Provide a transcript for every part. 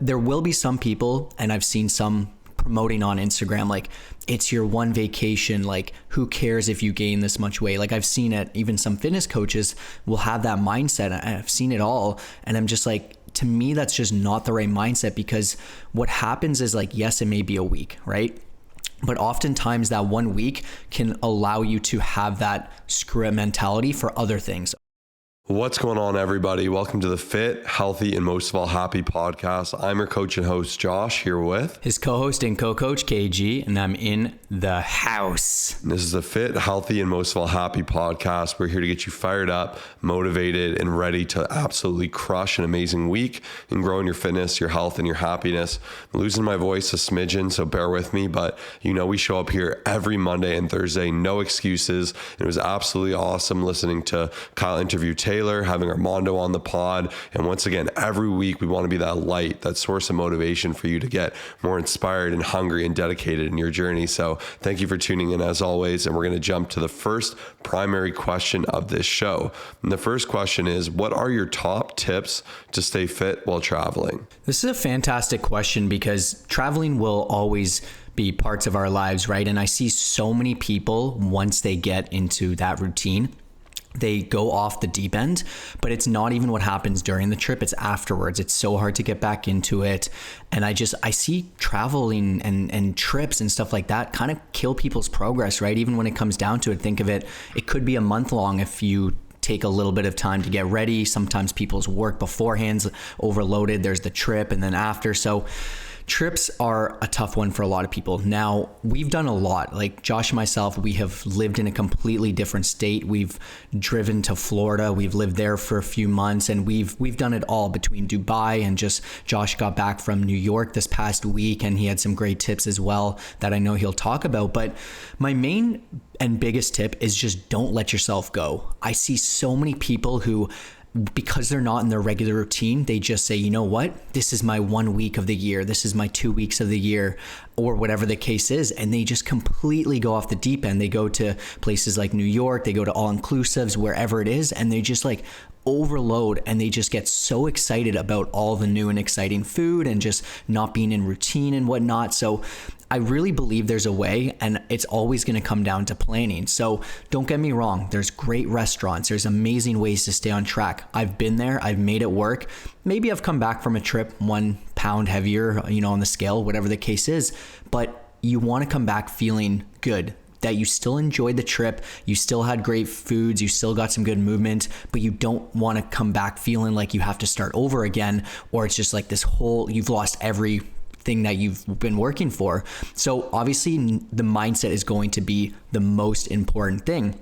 There will be some people, and I've seen some promoting on Instagram, like, it's your one vacation, like, who cares if you gain this much weight? Like, I've seen it, even some fitness coaches will have that mindset. I've seen it all. And I'm just like, to me, that's just not the right mindset, because what happens is, like, yes, it may be a week, right? But oftentimes that 1 week can allow you to have that screw it mentality for other things. What's going on, everybody? Welcome to the Fit, Healthy, and Most of All Happy podcast. I'm your coach and host, Josh, here with his co-host and co-coach, KG, and I'm in the house. This is the Fit, Healthy, and Most of All Happy podcast. We're here to get you fired up, motivated, and ready to absolutely crush an amazing week in growing your fitness, your health, and your happiness. I'm losing my voice a smidgen, so bear with me, but you know we show up here every Monday and Thursday, no excuses. It was absolutely awesome listening to Kyle interview Taylor, having Armando on the pod. And once again, every week we want to be that light, that source of motivation for you to get more inspired and hungry and dedicated in your journey. So thank you for tuning in as always. And we're going to jump to the first primary question of this show. And the first question is, what are your top tips to stay fit while traveling? This is a fantastic question, because traveling will always be parts of our lives, right? And I see so many people, once they get into that routine, they go off the deep end, but it's not even what happens during the trip. It's afterwards. It's so hard to get back into it. And I see traveling and trips and stuff like that kind of kill people's progress, right? Even when it comes down to it, think of it, it could be a month long if you take a little bit of time to get ready. Sometimes people's work beforehand's overloaded. There's the trip and then after. So trips are a tough one for a lot of people. Now, we've done a lot. Like Josh and myself, we have lived in a completely different state. We've driven to Florida. We've lived there for a few months, and we've done it all between Dubai and just Josh got back from New York this past week, and he had some great tips as well that I know he'll talk about. But my main and biggest tip is just don't let yourself go. I see so many people who, because they're not in their regular routine, they just say, you know what, this is my 1 week of the year, this is my 2 weeks of the year, or whatever the case is, and they just completely go off the deep end. They go to places like New York, they go to all-inclusives, wherever it is, and they just like overload, and they just get so excited about all the new and exciting food and just not being in routine and whatnot. So I really believe there's a way, and it's always going to come down to planning. So don't get me wrong, there's great restaurants, there's amazing ways to stay on track. I've been there, I've made it work. Maybe I've come back from a trip 1 pound heavier, on the scale, whatever the case is, but you want to come back feeling good, that you still enjoyed the trip, you still had great foods, you still got some good movement, but you don't want to come back feeling like you have to start over again, or it's just like you've lost everything that you've been working for. So obviously the mindset is going to be the most important thing.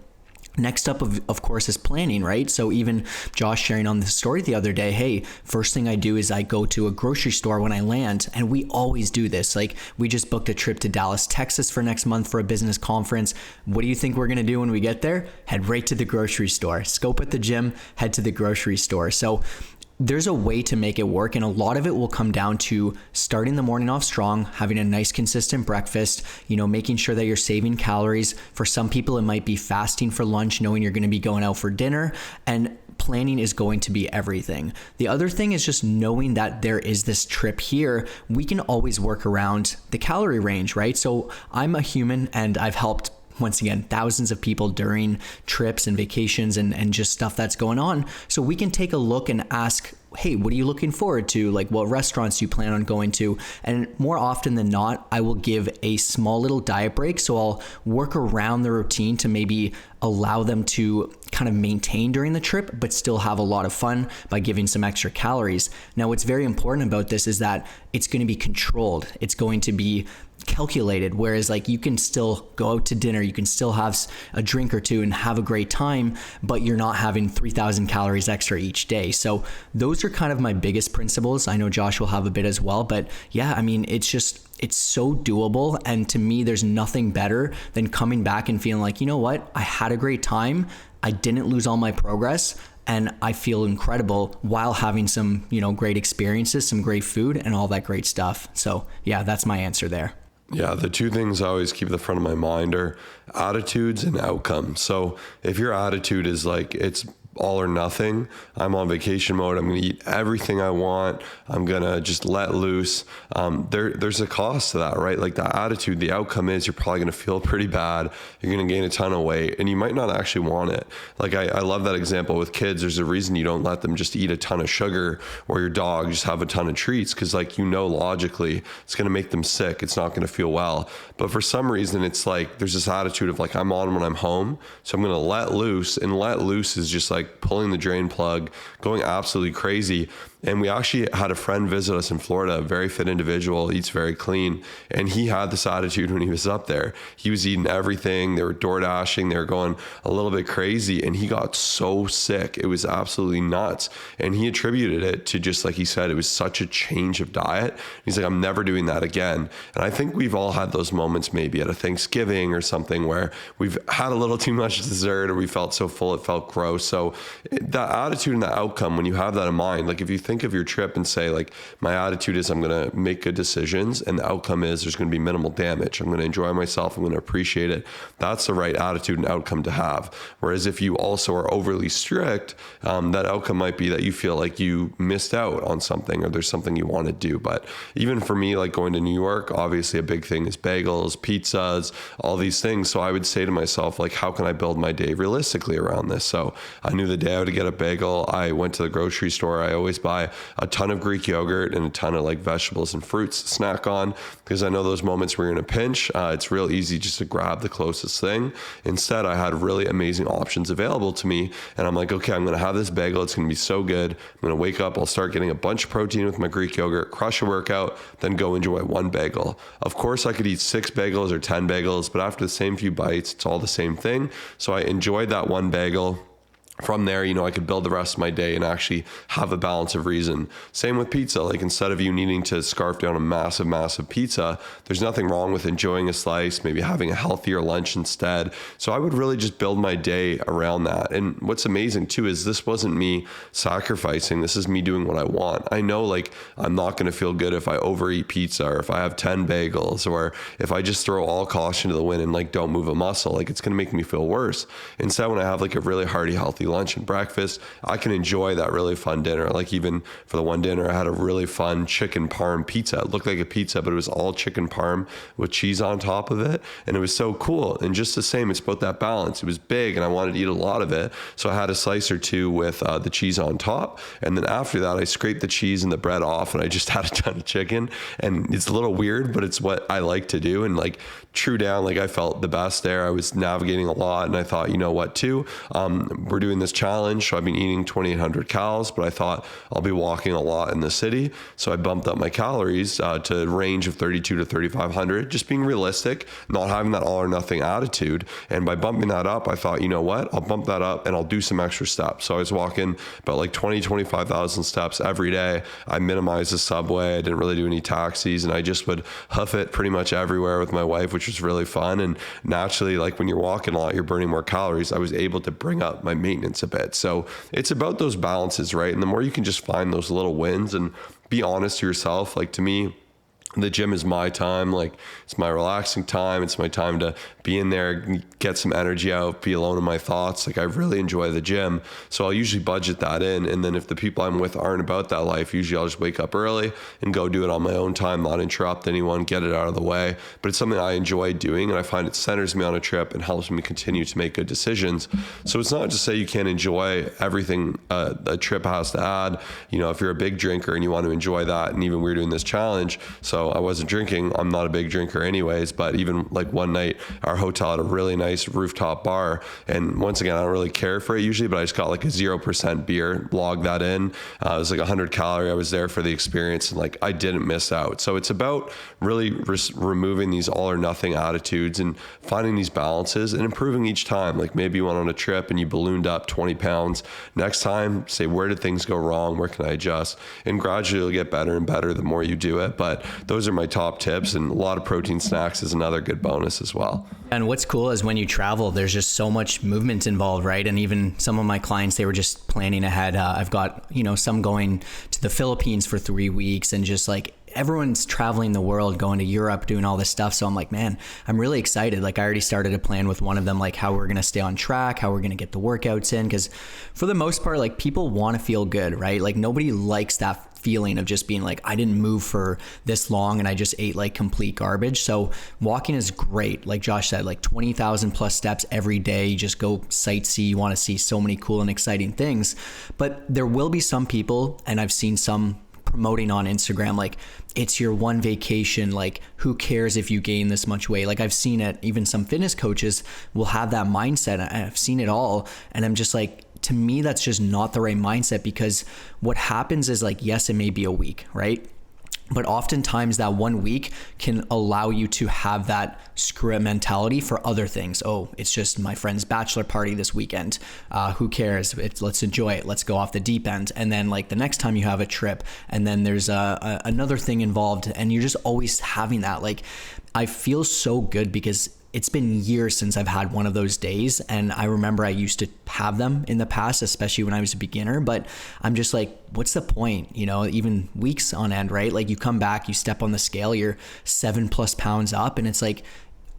Next up, of course, is planning, right? So even Josh sharing on the story the other day, hey, first thing I do is I go to a grocery store when I land, and we always do this. Like, we just booked a trip to Dallas, Texas for next month for a business conference. What do you think we're gonna do when we get there? Head right to the grocery store. Scope at the gym, head to the grocery store. So there's a way to make it work, and a lot of it will come down to starting the morning off strong, having a nice consistent breakfast, making sure that you're saving calories. For some people, it might be fasting for lunch, knowing you're going to be going out for dinner, and planning is going to be everything. The other thing is just knowing that there is this trip here. We can always work around the calorie range, right? So I'm a human, and I've helped, once again, thousands of people during trips and vacations and just stuff that's going on. So we can take a look and ask, hey, what are you looking forward to? Like, what restaurants do you plan on going to? And more often than not, I will give a small little diet break. So I'll work around the routine to maybe allow them to kind of maintain during the trip, but still have a lot of fun by giving some extra calories. Now, what's very important about this is that it's going to be controlled. It's going to be calculated, whereas like you can still go out to dinner, you can still have a drink or two and have a great time, but you're not having 3,000 calories extra each day. So those are kind of my biggest principles. I know Josh will have a bit as well, but yeah, I mean, it's so doable. And to me, there's nothing better than coming back and feeling like, you know what, I had a great time, I didn't lose all my progress, and I feel incredible while having some, great experiences, some great food and all that great stuff. So yeah, that's my answer there. Yeah, the two things I always keep at the front of my mind are attitudes and outcomes. So if your attitude is like, it's all or nothing. I'm on vacation mode. I'm going to eat everything I want. I'm going to just let loose. There's a cost to that, right? Like that attitude, the outcome is you're probably going to feel pretty bad. You're going to gain a ton of weight and you might not actually want it. Like I love that example with kids. There's a reason you don't let them just eat a ton of sugar, or your dog just have a ton of treats. Cause like, logically it's going to make them sick. It's not going to feel well. But for some reason it's like, there's this attitude of like, I'm on when I'm home. So I'm going to let loose, and let loose is just like pulling the drain plug, going absolutely crazy. And we actually had a friend visit us in Florida, a very fit individual, eats very clean. And he had this attitude when he was up there. He was eating everything. They were door dashing. They were going a little bit crazy. And he got so sick. It was absolutely nuts. And he attributed it to just like he said, it was such a change of diet. He's like, I'm never doing that again. And I think we've all had those moments maybe at a Thanksgiving or something where we've had a little too much dessert, or we felt so full, it felt gross. So that attitude and that outcome, when you have that in mind, like if you think of your trip and say like, my attitude is I'm going to make good decisions, and the outcome is there's going to be minimal damage. I'm going to enjoy myself. I'm going to appreciate it. That's the right attitude and outcome to have. Whereas if you also are overly strict, that outcome might be that you feel like you missed out on something, or there's something you want to do. But even for me, like going to New York, obviously a big thing is bagels, pizzas, all these things. So I would say to myself, like, how can I build my day realistically around this? So I knew the day I would get a bagel. I went to the grocery store. I always buy a ton of Greek yogurt and a ton of like vegetables and fruits to snack on, because I know those moments where you're in a pinch, it's real easy just to grab the closest thing. Instead, I had really amazing options available to me. And I'm like, okay, I'm going to have this bagel. It's going to be so good. I'm going to wake up. I'll start getting a bunch of protein with my Greek yogurt, crush a workout, then go enjoy one bagel. Of course, I could eat 6 bagels or 10 bagels, but after the same few bites, it's all the same thing. So I enjoyed that one bagel. From there, I could build the rest of my day and actually have a balance of reason. Same with pizza. Like instead of you needing to scarf down a massive pizza, there's nothing wrong with enjoying a slice, maybe having a healthier lunch instead. So I would really just build my day around that. And what's amazing too is this wasn't me sacrificing. This is me doing what I want. I know like I'm not going to feel good if I overeat pizza, or if I have 10 bagels, or if I just throw all caution to the wind and like don't move a muscle. Like it's going to make me feel worse. Instead, when I have like a really hearty, healthy lunch and breakfast, I can enjoy that really fun dinner. Like even for the one dinner, I had a really fun chicken parm pizza. It looked like a pizza, but it was all chicken parm with cheese on top of it. And it was so cool. And just the same, it's about that balance. It was big and I wanted to eat a lot of it. So I had a slice or two with the cheese on top. And then after that, I scraped the cheese and the bread off and I just had a ton of chicken. And it's a little weird, but it's what I like to do. And like true down, like I felt the best there. I was navigating a lot and I thought, you know what too? We're doing this challenge. So I've been eating 2,800 calories, but I thought I'll be walking a lot in the city. So I bumped up my calories to a range of 32 to 3,500, just being realistic, not having that all or nothing attitude. And by bumping that up, I thought, you know what, I'll bump that up and I'll do some extra steps. So I was walking about like 25,000 steps every day. I minimized the subway. I didn't really do any taxis and I just would hoof it pretty much everywhere with my wife, which was really fun. And naturally, like when you're walking a lot, you're burning more calories. I was able to bring up my maintenance a bit. So it's about those balances, right? And the more you can just find those little wins and be honest to yourself, like to me, the gym is my time. Like it's my relaxing time. It's my time to be in there, get some energy out, be alone in my thoughts. Like I really enjoy the gym. So I'll usually budget that in. And then if the people I'm with aren't about that life, usually I'll just wake up early and go do it on my own time, not interrupt anyone, get it out of the way. But it's something I enjoy doing. And I find it centers me on a trip and helps me continue to make good decisions. So it's not to say you can't enjoy everything a trip has to add. If you're a big drinker and you want to enjoy that, and even we're doing this challenge. So I wasn't drinking. I'm not a big drinker anyways, but even like one night, our hotel had a really nice rooftop bar. And once again, I don't really care for it usually, but I just got like a 0% beer, logged that in. It was like 100 calorie. I was there for the experience and like I didn't miss out. So it's about really removing these all or nothing attitudes and finding these balances and improving each time. Like maybe you went on a trip and you ballooned up 20 pounds. Next time, say, where did things go wrong? Where can I adjust? And gradually you'll get better and better the more you do it. But those are my top tips, and a lot of protein snacks is another good bonus as well. And what's cool is when you travel, there's just so much movement involved, right? And even some of my clients, they were just planning ahead. I've got, some going to the Philippines for 3 weeks and just like everyone's traveling the world, going to Europe, doing all this stuff. So I'm like, man, I'm really excited. Like I already started a plan with one of them, like how we're going to stay on track, how we're going to get the workouts in. Cause for the most part, like people want to feel good, right? Like nobody likes that feeling of just being like, I didn't move for this long and I just ate like complete garbage. So walking is great. Like Josh said, like 20,000 plus steps every day. You just go sightsee. You want to see so many cool and exciting things. But there will be some people, and I've seen some promoting on Instagram, like it's your one vacation, like who cares if you gain this much weight? Like I've seen it, even some fitness coaches will have that mindset. I've seen it all. And I'm just like, to me, that's just not the right mindset, because what happens is like, yes, it may be a week, right? But oftentimes that 1 week can allow you to have that screw it mentality for other things. Oh, it's just my friend's bachelor party this weekend. Who cares? Let's enjoy it. Let's go off the deep end. And then like the next time you have a trip and then there's another thing involved, and you're just always having that. Like I feel so good because it's been years since I've had one of those days. And I remember I used to have them in the past, especially when I was a beginner, but I'm just like, what's the point? You know, even weeks on end, right? Like you come back, you step on the scale, you're 7+ pounds up, and it's like,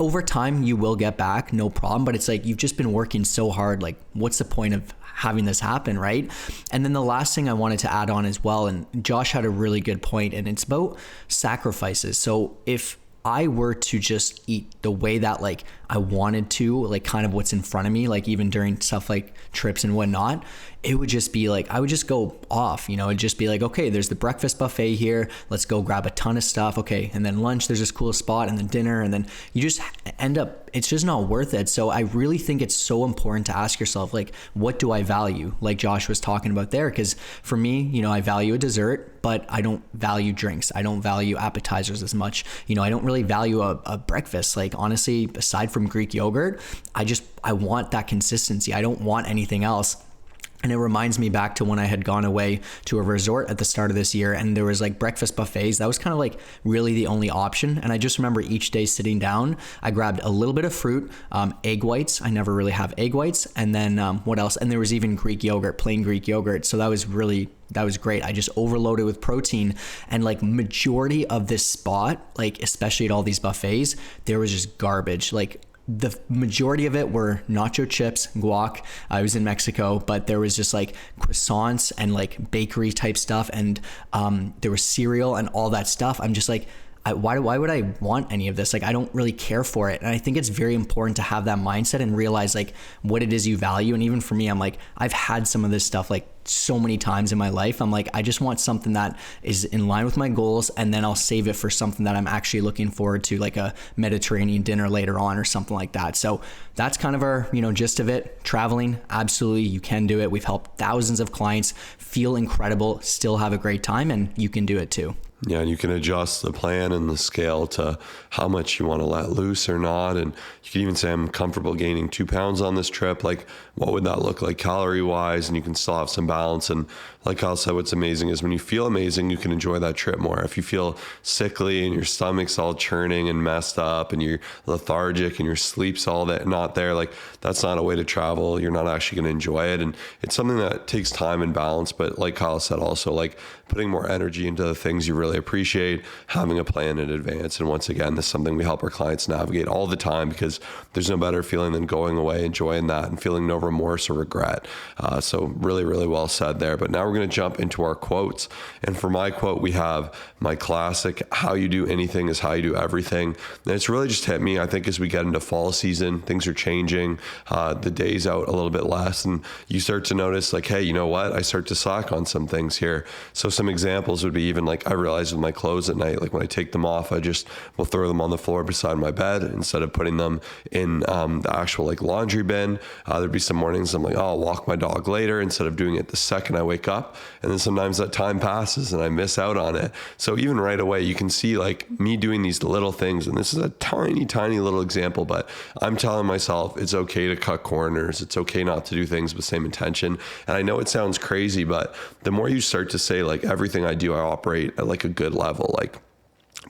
over time you will get back, no problem. But it's like, you've just been working so hard. Like what's the point of having this happen, right? And then the last thing I wanted to add on as well, and Josh had a really good point, and it's about sacrifices. So if I were to just eat the way that like I wanted to, like kind of what's in front of me, like even during stuff like trips and whatnot, it would just be like, I would just go off, you know, it'd just be like, okay, there's the breakfast buffet here. Let's go grab a ton of stuff. Okay. And then lunch, there's this cool spot, and then dinner. And then you just end up, it's just not worth it. So I really think it's so important to ask yourself, like, what do I value? Like Josh was talking about there. Cause for me, you know, I value a dessert, but I don't value drinks. I don't value appetizers as much. You know, I don't really value a breakfast. Like honestly, aside from Greek yogurt, I want that consistency. I don't want anything else. And it reminds me back to when I had gone away to a resort at the start of this year, and there was like breakfast buffets. That was kind of like really the only option. And I just remember each day sitting down, I grabbed a little bit of fruit, egg whites. I never really have egg whites. And then what else? And there was even Greek yogurt, plain Greek yogurt. So that was great. I just overloaded with protein, and like majority of this spot, like especially at all these buffets, there was just garbage. Like the majority of it were nacho chips, guac. I was in Mexico, but there was just like croissants and like bakery type stuff. And there was cereal and all that stuff. I'm just like, why would I want any of this? Like, I don't really care for it. And I think it's very important to have that mindset and realize like what it is you value. And even for me, I'm like, I've had some of this stuff like so many times in my life. I'm like, I just want something that is in line with my goals, and then I'll save it for something that I'm actually looking forward to, like a Mediterranean dinner later on or something like that. So that's kind of our, you know, gist of it. Traveling, absolutely, you can do it. We've helped thousands of clients feel incredible, still have a great time, and you can do it too. Yeah, and you can adjust the plan and the scale to how much you want to let loose or not. And you can even say, I'm comfortable gaining 2 pounds on this trip. Like, what would that look like calorie wise? And you can still have some balance. And like Kyle said, what's amazing is when you feel amazing, you can enjoy that trip more. If you feel sickly and your stomach's all churning and messed up and you're lethargic and your sleep's all that not there, like that's not a way to travel. You're not actually going to enjoy it. And it's something that takes time and balance. But like Kyle said, also like putting more energy into the things you really appreciate, having a plan in advance. And once again, this is something we help our clients navigate all the time, because there's no better feeling than going away, enjoying that, and feeling no remorse or regret. So really, really well said there. But now we're going to jump into our quotes. And for my quote, we have my classic, how you do anything is how you do everything. And it's really just hit me, I think, as we get into fall season, things are changing, the days out a little bit less, and you start to notice like, hey, you know what? I start to slack on some things here. So some examples would be even like, I realize with my clothes at night, like when I take them off, I just will throw them on the floor beside my bed instead of putting them in the actual like laundry bin. There'd be some mornings I'm like, oh, I'll walk my dog later instead of doing it the second I wake up. And then sometimes that time passes and I miss out on it. So even right away, you can see like me doing these little things. And this is a tiny, tiny little example, but I'm telling myself it's okay to cut corners. It's okay not to do things with the same intention. And I know it sounds crazy, but the more you start to say like everything I do, I operate at like a good level. Like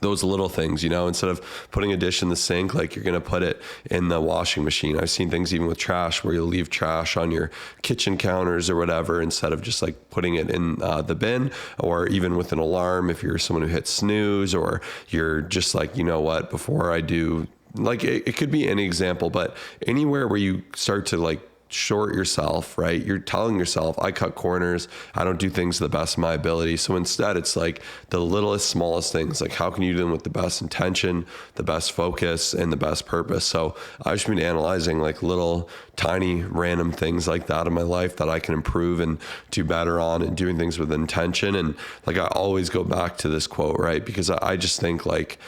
those little things, instead of putting a dish in the sink, like you're going to put it in the washing machine. I've seen things even with trash where you'll leave trash on your kitchen counters or whatever, instead of just like putting it in the bin, or even with an alarm, if you're someone who hits snooze, or you're just like, before I do, like it could be any example, but anywhere where you start to like short yourself, right? You're telling yourself, I cut corners. I don't do things to the best of my ability. So instead it's like the littlest, smallest things. Like how can you do them with the best intention, the best focus, and the best purpose? So I've just been analyzing like little tiny random things like that in my life that I can improve and do better on, and doing things with intention. And like, I always go back to this quote, right? Because I just think like,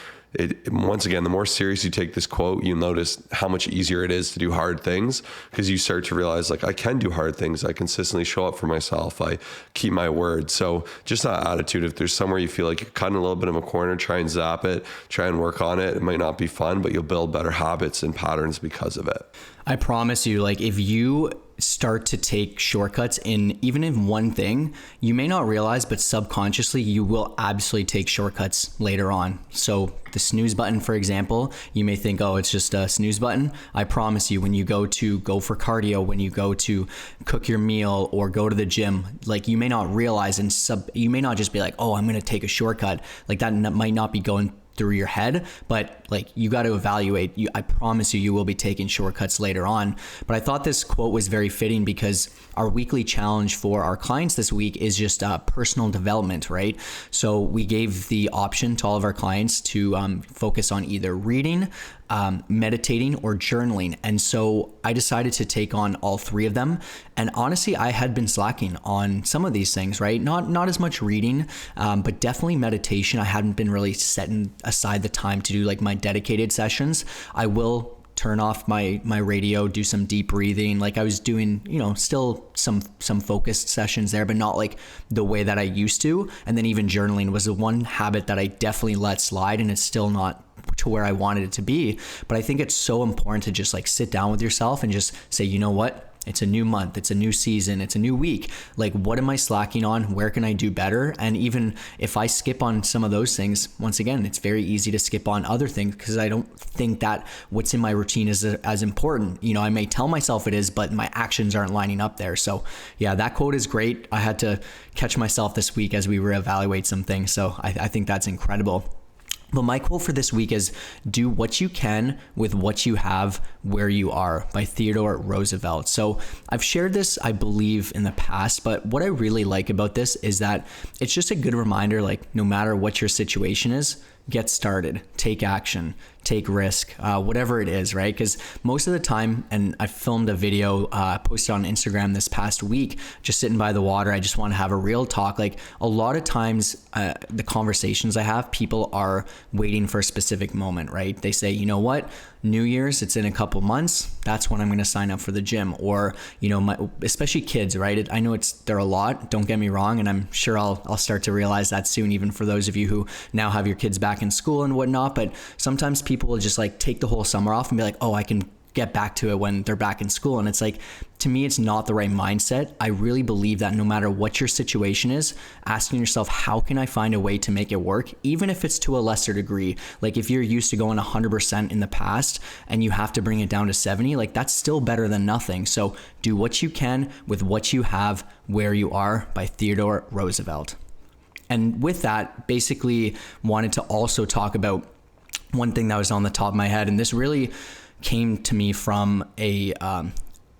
once again, the more serious you take this quote, you notice how much easier it is to do hard things, because you start to realize like, I can do hard things. I consistently show up for myself. I keep my word. So just that attitude, if there's somewhere you feel like you're cutting a little bit of a corner, try and zap it, try and work on it. It might not be fun, but you'll build better habits and patterns because of it. I promise you, like if you start to take shortcuts even in one thing, you may not realize, but subconsciously you will absolutely take shortcuts later on. So the snooze button, for example, you may think, oh, it's just a snooze button. I promise you, when you go for cardio, when you go to cook your meal or go to the gym, like you may not realize, and you may not just be like, oh, I'm going to take a shortcut. Like that might not be going through your head, but like you got to evaluate. I promise you will be taking shortcuts later on. But I thought this quote was very fitting, because our weekly challenge for our clients this week is just personal development, right? So we gave the option to all of our clients to focus on either reading, meditating, or journaling. And so I decided to take on all three of them. And honestly, I had been slacking on some of these things, right? Not as much reading, but definitely meditation. I hadn't been really setting aside the time to do like my dedicated sessions. I will turn off my radio, do some deep breathing. Like I was doing, still some focused sessions there, but not like the way that I used to. And then even journaling was the one habit that I definitely let slide, and it's still not to where I wanted it to be. But I think it's so important to just like sit down with yourself and just say, you know what? It's a new month, it's a new season, it's a new week. Like, what am I slacking on? Where can I do better? And even if I skip on some of those things, once again, it's very easy to skip on other things, because I don't think that what's in my routine is as important. I may tell myself it is, but my actions aren't lining up there. So yeah, that quote is great. I had to catch myself this week as we reevaluate some things. So I think that's incredible. But my quote for this week is, do what you can with what you have where you are, by Theodore Roosevelt. So I've shared this, I believe, in the past, but what I really like about this is that it's just a good reminder, like no matter what your situation is, get started, take action, take risk, whatever it is, right? Because most of the time, and I filmed a video, posted on Instagram this past week, just sitting by the water. I just want to have a real talk. Like a lot of times, the conversations I have, people are waiting for a specific moment, right? They say, you know what? New Year's, it's in a couple months. That's when I'm going to sign up for the gym. Or, especially kids, right? I know they're a lot, don't get me wrong. And I'm sure I'll start to realize that soon, even for those of you who now have your kids back in school and whatnot. But sometimes people will just like take the whole summer off and be like, oh, I can get back to it when they're back in school. And it's like, to me, it's not the right mindset. I really believe that no matter what your situation is, asking yourself, how can I find a way to make it work? Even if it's to a lesser degree. Like if you're used to going 100% in the past and you have to bring it down to 70, like that's still better than nothing. So do what you can with what you have where you are, by Theodore Roosevelt. And with that, basically wanted to also talk about one thing that was on the top of my head. And this really came to me from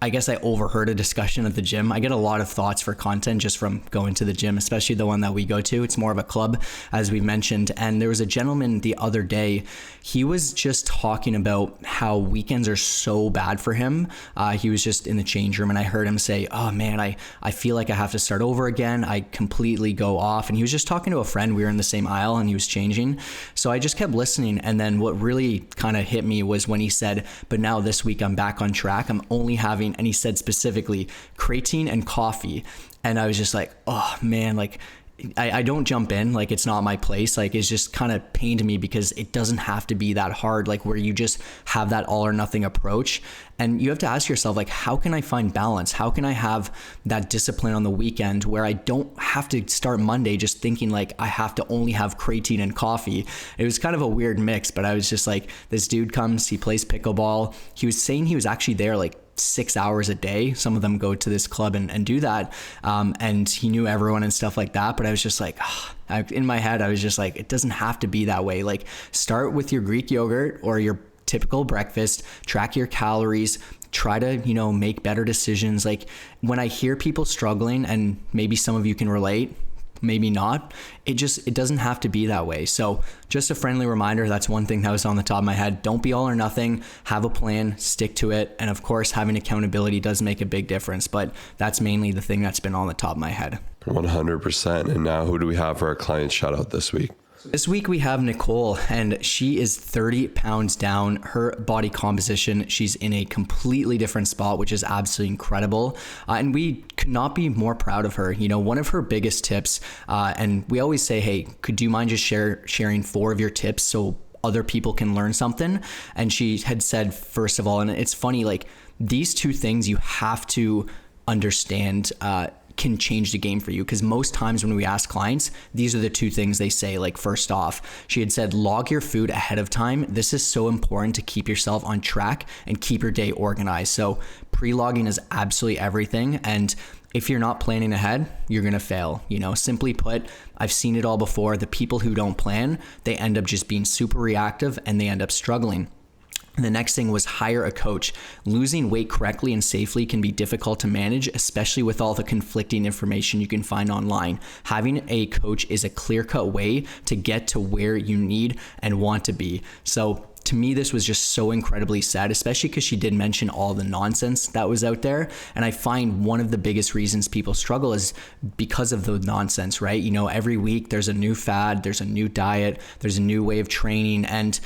I guess I overheard a discussion at the gym. I get a lot of thoughts for content just from going to the gym, especially the one that we go to. It's more of a club, as we mentioned. And there was a gentleman the other day, he was just talking about how weekends are so bad for him. He was just in the change room and I heard him say, oh man, I feel like I have to start over again. I completely go off. And he was just talking to a friend. We were in the same aisle and he was changing. So I just kept listening. And then what really kind of hit me was when he said, but now this week I'm back on track. I'm only having, and he said specifically, creatine and coffee. And I was just like, oh man, like I don't jump in, like it's not my place. Like it's just kind of pain to me because it doesn't have to be that hard, like where you just have that all or nothing approach. And you have to ask yourself, like, how can I find balance? How can I have that discipline on the weekend where I don't have to start Monday just thinking like I have to only have creatine and coffee? It was kind of a weird mix, but I was just like, this dude comes, he plays pickleball. He was saying he was actually there like 6 hours a day. Some of them go to this club and do that. And he knew everyone and stuff like that. But I was just like, in my head, I was just like, it doesn't have to be that way. Like start with your Greek yogurt or your typical breakfast, track your calories, try to, make better decisions. Like when I hear people struggling, and maybe some of you can relate, maybe not, it doesn't have to be that way. So just a friendly reminder, that's one thing that was on the top of my head. Don't be all or nothing, have a plan, stick to it. And of course, having accountability does make a big difference, but that's mainly the thing that's been on the top of my head. 100%. And now who do we have for our client shout out this week? This week we have Nicole, and she is 30 pounds down. Her body composition, she's in a completely different spot, which is absolutely incredible. And we could not be more proud of her. One of her biggest tips, and we always say, hey, could you mind just sharing 4 of your tips so other people can learn something? And she had said, first of all, and it's funny, like these 2 things you have to understand, can change the game for you. Because most times when we ask clients, these are the 2 things they say. Like first off, she had said, log your food ahead of time. This is so important to keep yourself on track and keep your day organized. So pre-logging is absolutely everything. And if you're not planning ahead, you're going to fail. Simply put, I've seen it all before. The people who don't plan, they end up just being super reactive and they end up struggling. The next thing was hire a coach. Losing weight correctly and safely can be difficult to manage, especially with all the conflicting information you can find online. Having a coach is a clear-cut way to get to where you need and want to be. So to me, this was just so incredibly sad, especially because she did mention all the nonsense that was out there. And I find one of the biggest reasons people struggle is because of the nonsense, right? Every week there's a new fad, there's a new diet, there's a new way of training, and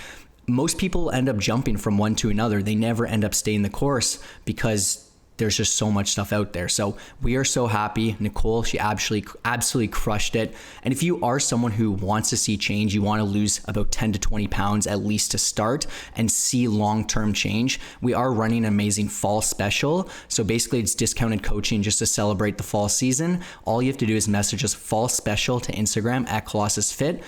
most people end up jumping from one to another. They never end up staying the course because there's just so much stuff out there. So we are so happy. Nicole, she absolutely crushed it. And if you are someone who wants to see change, you want to lose about 10 to 20 pounds at least to start and see long-term change, we are running an amazing fall special. So basically it's discounted coaching just to celebrate the fall season. All you have to do is message us fall special to Instagram at ColossusFit,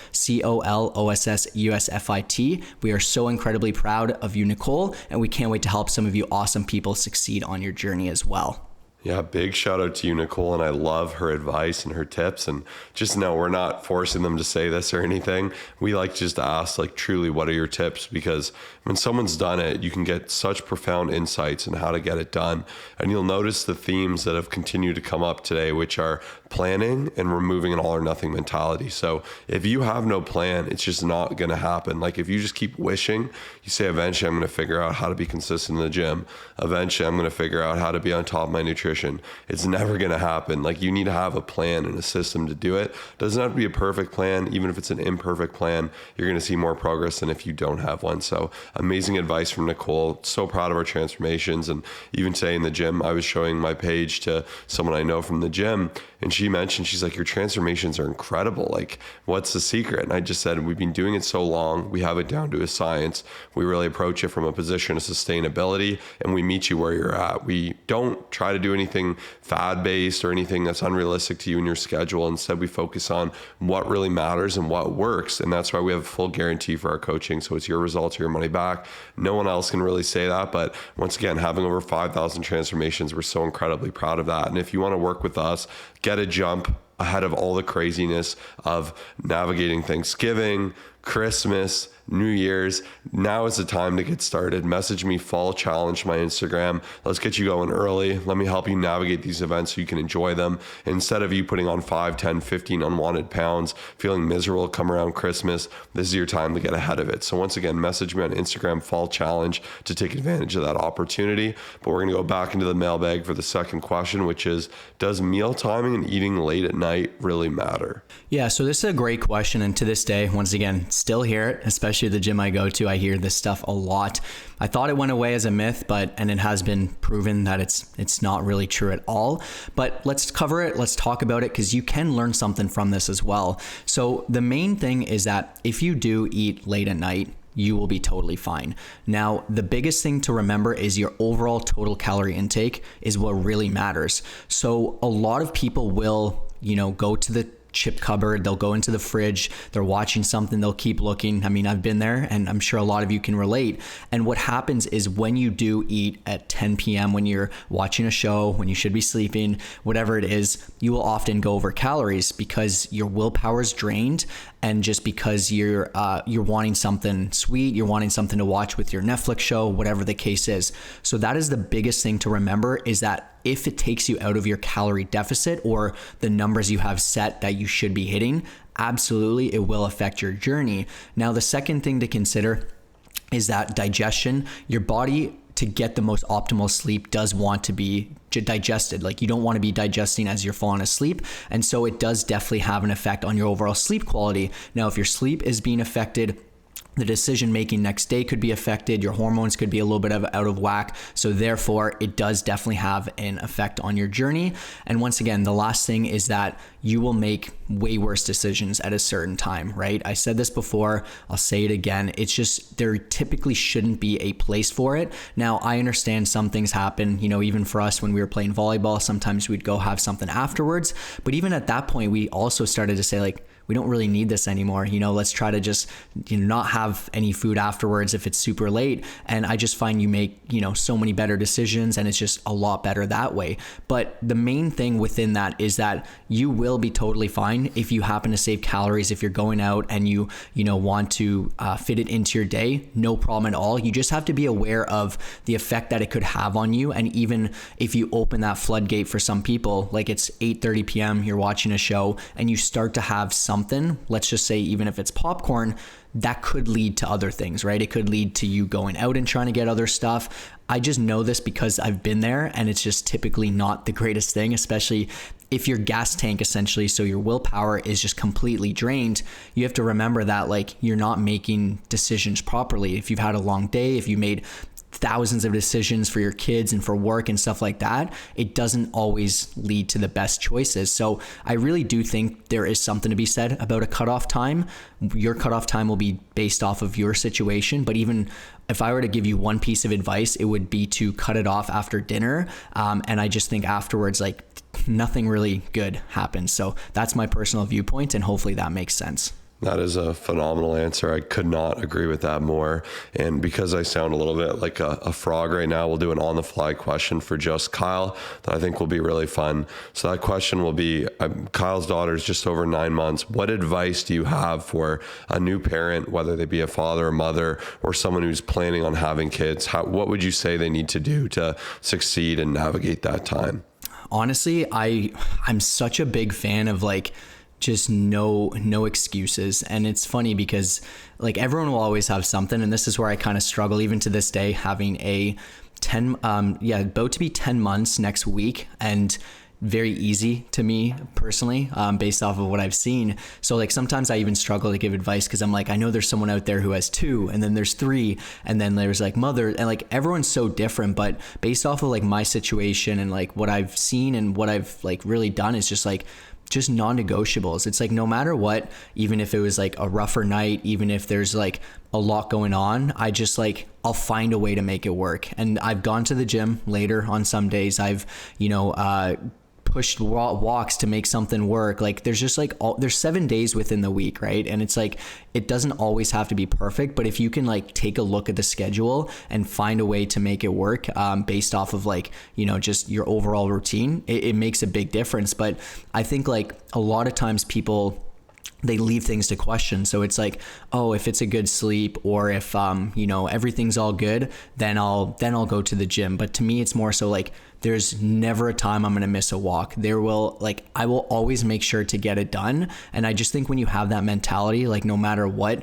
ColossusFit. We are so incredibly proud of you, Nicole, and we can't wait to help some of you awesome people succeed on your journey as well. Yeah, big shout out to you, Nicole. And I love her advice and her tips. And just know we're not forcing them to say this or anything. We like just to ask, like, truly, what are your tips? Because when someone's done it, you can get such profound insights on how to get it done. And you'll notice the themes that have continued to come up today, which are planning and removing an all or nothing mentality. So if you have no plan, it's just not going to happen. Like if you just keep wishing, you say, eventually I'm going to figure out how to be consistent in the gym. Eventually I'm going to figure out how to be on top of my nutrition. It's never going to happen. Like you need to have a plan and a system to do it. It doesn't have to be a perfect plan. Even if it's an imperfect plan, you're going to see more progress than if you don't have one. So amazing advice from Nicole. So proud of our transformations. And even today in the gym, I was showing my page to someone I know from the gym, and she mentioned, she's like, your transformations are incredible. Like, what's the secret? And I just said, we've been doing it so long. We have it down to a science. We really approach it from a position of sustainability, and we meet you where you're at. We don't try to do anything fad-based or anything that's unrealistic to you in your schedule. Instead, we focus on what really matters and what works. And that's why we have a full guarantee for our coaching. So it's your results or your money back. No one else can really say that. But once again, having over 5,000 transformations, we're so incredibly proud of that. And if you want to work with us, get a jump ahead of all the craziness of navigating Thanksgiving, Christmas, New Year's. Now is the time to get started. Message me Fall Challenge, my Instagram. Let's get you going early. Let me help you navigate these events so you can enjoy them. Instead of you putting on 5, 10, 15 unwanted pounds, feeling miserable come around Christmas, this is your time to get ahead of it. So once again, message me on Instagram Fall Challenge to take advantage of that opportunity. But we're going to go back into the mailbag for the second question, which is, does meal timing and eating late at night really matter? Yeah, so this is a great question. And to this day, once again, still hear it, especially the gym I go to. I hear this stuff a lot. I thought it went away as a myth, and it has been proven that it's not really true at all. But let's cover it. Let's talk about it, because you can learn something from this as well. So the main thing is that if you do eat late at night, you will be totally fine. Now, the biggest thing to remember is your overall total calorie intake is what really matters. So a lot of people will, go to the chip cupboard, they'll go into the fridge, they're watching something, they'll keep looking. I mean, I've been there, and I'm sure a lot of you can relate. And what happens is when you do eat at 10 p.m., when you're watching a show, when you should be sleeping, whatever it is, you will often go over calories because your willpower is drained, and just because you're wanting something sweet, you're wanting something to watch with your Netflix show, whatever the case is. So that is the biggest thing to remember, is that if it takes you out of your calorie deficit or the numbers you have set that you should be hitting, absolutely it will affect your journey. Now, the second thing to consider is that digestion. Your body, to get the most optimal sleep, does want to be digested. Like, you don't want to be digesting as you're falling asleep. And so it does definitely have an effect on your overall sleep quality. Now, if your sleep is being affected, the decision making next day could be affected. Your hormones could be a little bit out of whack. So therefore, it does definitely have an effect on your journey. And once again, the last thing is that you will make way worse decisions at a certain time, right? I said this before, I'll say it again. It's just, there typically shouldn't be a place for it. Now, I understand some things happen, even for us when we were playing volleyball, sometimes we'd go have something afterwards. But even at that point, we also started to say, like, we don't really need this anymore. Let's try to just not have any food afterwards if it's super late. And I just find you make, so many better decisions, and it's just a lot better that way. But the main thing within that is that you will be totally fine if you happen to save calories, if you're going out and you want to fit it into your day, no problem at all. You just have to be aware of the effect that it could have on you. And even if you open that floodgate for some people, like it's 8:30 p.m., you're watching a show and you start to have something, let's just say even if it's popcorn, that could lead to other things, right? It could lead to you going out and trying to get other stuff. I just know this because I've been there, and it's just typically not the greatest thing, especially if your gas tank essentially, so your willpower is just completely drained. You have to remember that, like, you're not making decisions properly. If you've had a long day, if you made thousands of decisions for your kids and for work and stuff like that, it doesn't always lead to the best choices. So I really do think there is something to be said about a cutoff time. Your cutoff time will be based off of your situation, but even if I were to give you one piece of advice, it would be to cut it off after dinner. And I just think afterwards, like, nothing really good happens. So that's my personal viewpoint, and hopefully that makes sense. That is a phenomenal answer. I could not agree with that more. And because I sound a little bit like a frog right now, we'll do an on-the-fly question for just Kyle that I think will be really fun. So that question will be, Kyle's daughter is just over 9 months. What advice do you have for a new parent, whether they be a father or mother or someone who's planning on having kids? What would you say they need to do to succeed and navigate that time? Honestly, I'm such a big fan of, like, just no excuses. And it's funny because, like, everyone will always have something, and this is where I kind of struggle even to this day, having a about to be 10 months next week, and very easy to me personally, based off of what I've seen. So, like, sometimes I even struggle to give advice because I'm like, I know there's someone out there who has 2, and then there's 3, and then there's like mother, and like everyone's so different. But based off of like my situation and like what I've seen and what I've like really done is just non-negotiables. It's like, no matter what, even if it was like a rougher night, even if there's like a lot going on, I'll find a way to make it work. And I've gone to the gym later on some days. I've, pushed walks to make something work. Like, there's just like there's 7 days within the week, right? And it's like, it doesn't always have to be perfect, but if you can like take a look at the schedule and find a way to make it work, based off of like, just your overall routine, it makes a big difference. But I think like a lot of times people, they leave things to question. So it's like, oh, if it's a good sleep, or if everything's all good, then I'll go to the gym. But to me, it's more so like, there's never a time I'm going to miss a walk. I will always make sure to get it done. And I just think when you have that mentality, like no matter what,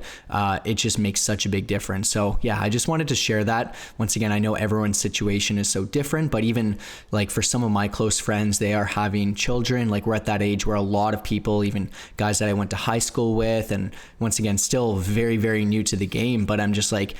it just makes such a big difference. So yeah, I just wanted to share that. Once again, I know everyone's situation is so different, but even like for some of my close friends, they are having children. Like, we're at that age where a lot of people, even guys that I went to high high school with, and once again, still very, very new to the game, but I'm just like,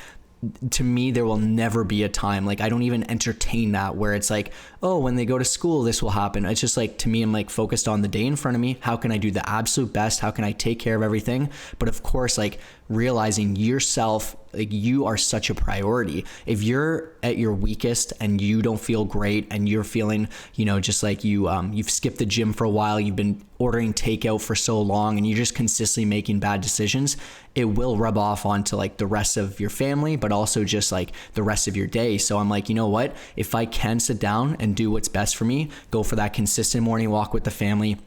to me, there will never be a time, like I don't even entertain that, where it's like, oh, when they go to school, this will happen. It's just like, to me, I'm like focused on the day in front of me. How can I do the absolute best? How can I take care of everything? But of course, like realizing yourself, like you are such a priority. If you're at your weakest and you don't feel great and you're feeling, just like you've skipped the gym for a while, you've been ordering takeout for so long, and you're just consistently making bad decisions, it will rub off onto like the rest of your family, but also just like the rest of your day. So I'm like, you know what? If I can sit down and do what's best for me, go for that consistent morning walk with the family,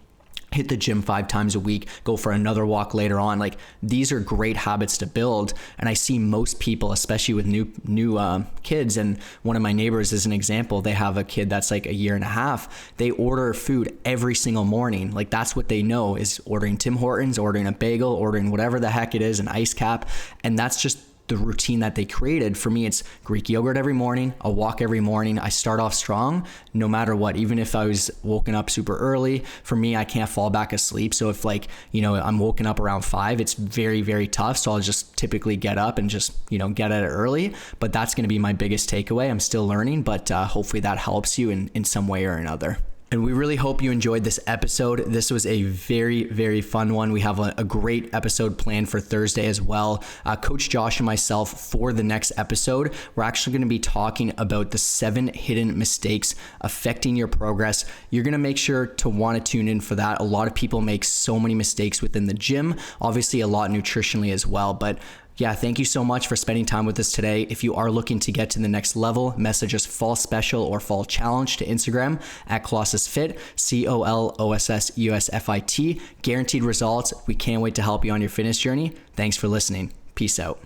hit the gym 5 times a week, go for another walk later on. Like these are great habits to build. And I see most people, especially with new kids, and one of my neighbors is an example. They have a kid that's like a year and a half. They order food every single morning. Like that's what they know, is ordering Tim Hortons, ordering a bagel, ordering whatever the heck it is, an ice cap. And that's just the routine that they created. For me, it's Greek yogurt every morning, a walk every morning. I start off strong no matter what. Even if I was woken up super early, for me, I can't fall back asleep. So if like, I'm woken up around 5, it's very, very tough. So I'll just typically get up and just, get at it early. But that's going to be my biggest takeaway. I'm still learning, but hopefully that helps you in some way or another. And we really hope you enjoyed this episode. This was a very, very fun one. We have a great episode planned for Thursday as well. Coach Josh and myself, for the next episode, we're actually going to be talking about the 7 hidden mistakes affecting your progress. You're going to make sure to want to tune in for that. A lot of people make so many mistakes within the gym, obviously a lot nutritionally as well, but yeah, thank you so much for spending time with us today. If you are looking to get to the next level, message us fall special or fall challenge to Instagram at ColossusFit, ColossusUSFit. Guaranteed results. We can't wait to help you on your fitness journey. Thanks for listening. Peace out.